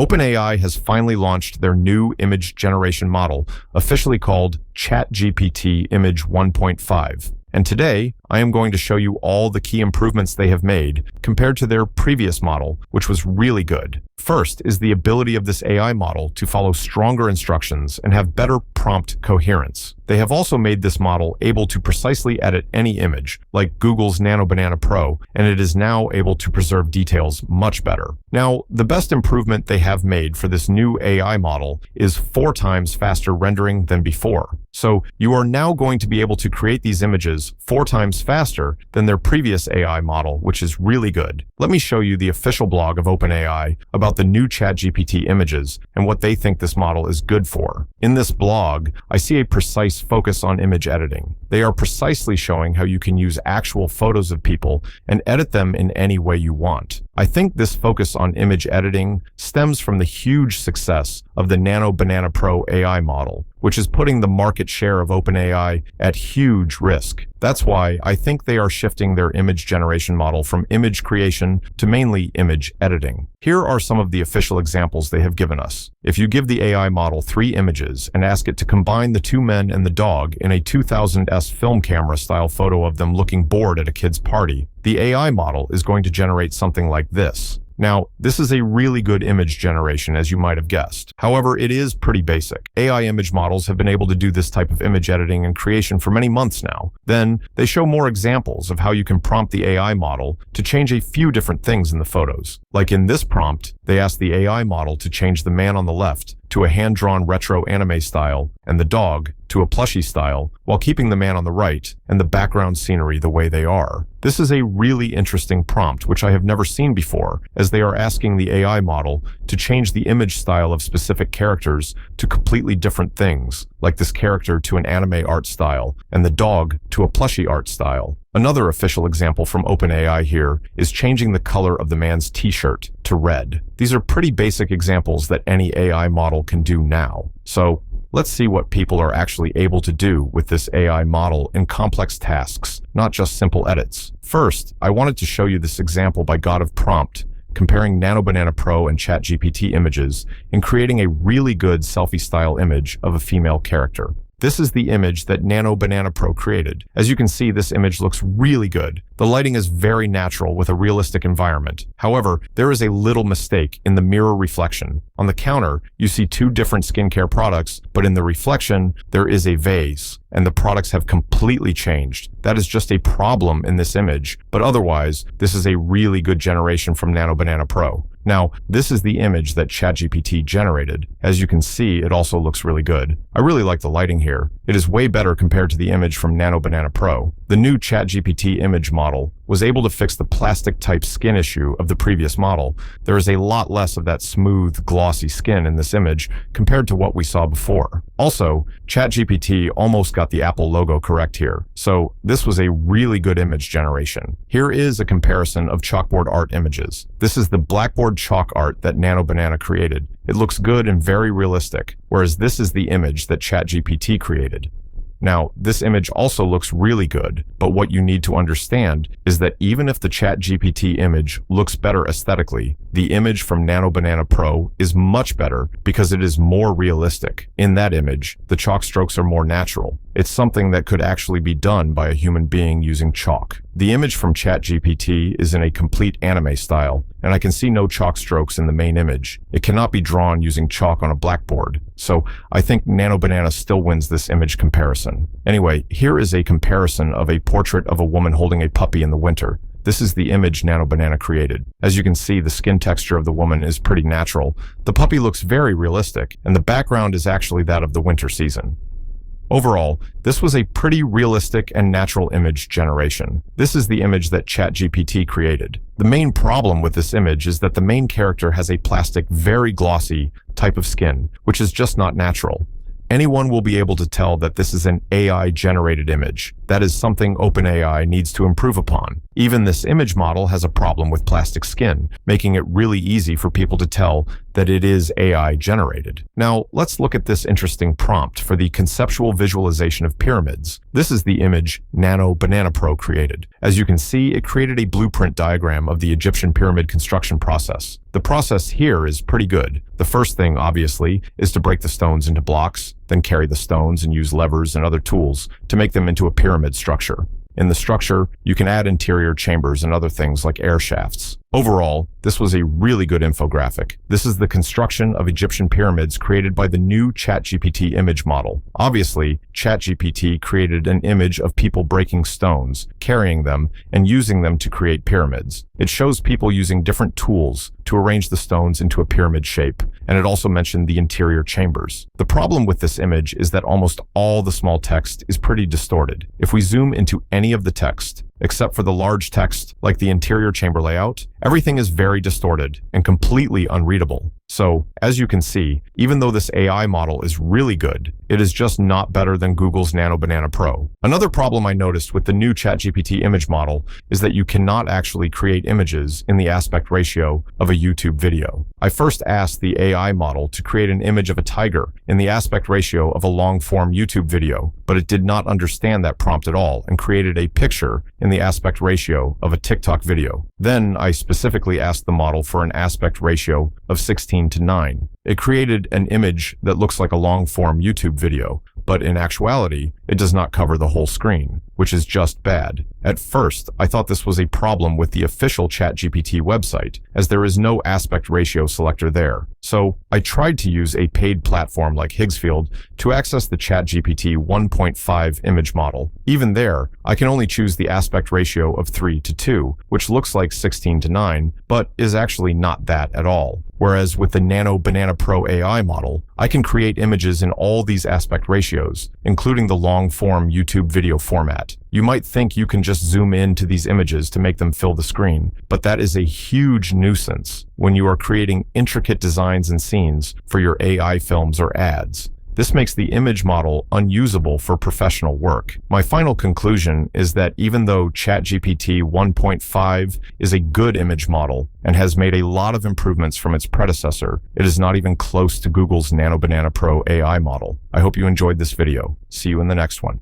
OpenAI has finally launched their new image generation model, officially called ChatGPT Image 1.5. And today, I am going to show you all the key improvements they have made compared to their previous model, which was really good. First is the ability of this AI model to follow stronger instructions and have better prompt coherence. They have also made this model able to precisely edit any image, like Google's NanoBanana Pro, and it is now able to preserve details much better. Now, the best improvement they have made for this new AI model is 4 times faster rendering than before. So you are now going to be able to create these images 4 times faster than their previous AI model, which is really good. Let me show you the official blog of OpenAI about the new ChatGPT images and what they think this model is good for. In this blog, I see a precise focus on image editing. They are precisely showing how you can use actual photos of people and edit them in any way you want. I think this focus on image editing stems from the huge success of the NanoBanana Pro AI model, which is putting the market share of OpenAI at huge risk. That's why I think they are shifting their image generation model from image creation to mainly image editing. Here are some of the official examples they have given us. If you give the AI model 3 images and ask it to combine the 2 men and the dog in a 2000s film camera style photo of them looking bored at a kid's party, the AI model is going to generate something like this. Now, this is a really good image generation, as you might have guessed. However, it is pretty basic. AI image models have been able to do this type of image editing and creation for many months now. Then, they show more examples of how you can prompt the AI model to change a few different things in the photos. Like in this prompt, they asked the AI model to change the man on the left to a hand-drawn retro anime style and the dog to a plushie style, while keeping the man on the right and the background scenery the way they are. This is a really interesting prompt, which I have never seen before, as they are asking the AI model to change the image style of specific characters to completely different things, like this character to an anime art style and the dog to a plushie art style. Another official example from OpenAI here is changing the color of the man's t-shirt to red. These are pretty basic examples that any AI model can do now. So let's see what people are actually able to do with this AI model in complex tasks, not just simple edits. First, I wanted to show you this example by God of Prompt, comparing NanoBanana Pro and ChatGPT images and creating a really good selfie-style image of a female character. This is the image that NanoBanana Pro created. As you can see, this image looks really good. The lighting is very natural with a realistic environment. However, there is a little mistake in the mirror reflection. On the counter, you see 2 different skincare products, but in the reflection, there is a vase, and the products have completely changed. That is just a problem in this image, but otherwise, this is a really good generation from NanoBanana Pro. Now, this is the image that ChatGPT generated. As you can see, it also looks really good. I really like the lighting here. It is way better compared to the image from NanoBanana Pro. The new ChatGPT image model was able to fix the plastic-type skin issue of the previous model. There is a lot less of that smooth, glossy skin in this image compared to what we saw before. Also, ChatGPT almost got the Apple logo correct here, so this was a really good image generation. Here is a comparison of chalkboard art images. This is the blackboard chalk art that NanoBanana created. It looks good and very realistic, whereas this is the image that ChatGPT created. Now, this image also looks really good, but what you need to understand is that even if the ChatGPT image looks better aesthetically, the image from NanoBanana Pro is much better because it is more realistic. In that image, the chalk strokes are more natural. It's something that could actually be done by a human being using chalk. The image from ChatGPT is in a complete anime style, and I can see no chalk strokes in the main image. It cannot be drawn using chalk on a blackboard, so I think NanoBanana still wins this image comparison. Anyway, here is a comparison of a portrait of a woman holding a puppy in the winter. This is the image NanoBanana created. As you can see, the skin texture of the woman is pretty natural. The puppy looks very realistic, and the background is actually that of the winter season. Overall, this was a pretty realistic and natural image generation. This is the image that ChatGPT created. The main problem with this image is that the main character has a plastic, very glossy type of skin, which is just not natural. Anyone will be able to tell that this is an AI-generated image. That is something OpenAI needs to improve upon. Even this image model has a problem with plastic skin, making it really easy for people to tell that it is AI generated. Now, let's look at this interesting prompt for the conceptual visualization of pyramids. This is the image NanoBanana Pro created. As you can see, it created a blueprint diagram of the Egyptian pyramid construction process. The process here is pretty good. The first thing, obviously, is to break the stones into blocks, then carry the stones and use levers and other tools to make them into a pyramid structure. In the structure, you can add interior chambers and other things like air shafts. Overall, this was a really good infographic. This is the construction of Egyptian pyramids created by the new ChatGPT Image model. Obviously, ChatGPT created an image of people breaking stones, carrying them, and using them to create pyramids. It shows people using different tools to arrange the stones into a pyramid shape, and it also mentioned the interior chambers. The problem with this image is that almost all the small text is pretty distorted. If we zoom into any of the text, except for the large text like the interior chamber layout, everything is very distorted and completely unreadable. So, as you can see, even though this AI model is really good, it is just not better than Google's NanoBanana Pro. Another problem I noticed with the new ChatGPT image model is that you cannot actually create images in the aspect ratio of a YouTube video. I first asked the AI model to create an image of a tiger in the aspect ratio of a long-form YouTube video, but it did not understand that prompt at all and created a picture in the aspect ratio of a TikTok video. Then I specifically asked the model for an aspect ratio of 16:9. It created an image that looks like a long-form YouTube video, but in actuality, it does not cover the whole screen, which is just bad. At first, I thought this was a problem with the official ChatGPT website, as there is no aspect ratio selector there. So I tried to use a paid platform like Higgsfield to access the ChatGPT 1.5 image model. Even there, I can only choose the aspect ratio of 3:2, which looks like 16:9, but is actually not that at all. Whereas with the NanoBanana Pro AI model, I can create images in all these aspect ratios, including the long-form YouTube video format. You might think you can just zoom into these images to make them fill the screen, but that is a huge nuisance when you are creating intricate designs and scenes for your AI films or ads. This makes the image model unusable for professional work. My final conclusion is that even though ChatGPT 1.5 is a good image model and has made a lot of improvements from its predecessor, it is not even close to Google's NanoBanana Pro AI model. I hope you enjoyed this video. See you in the next one.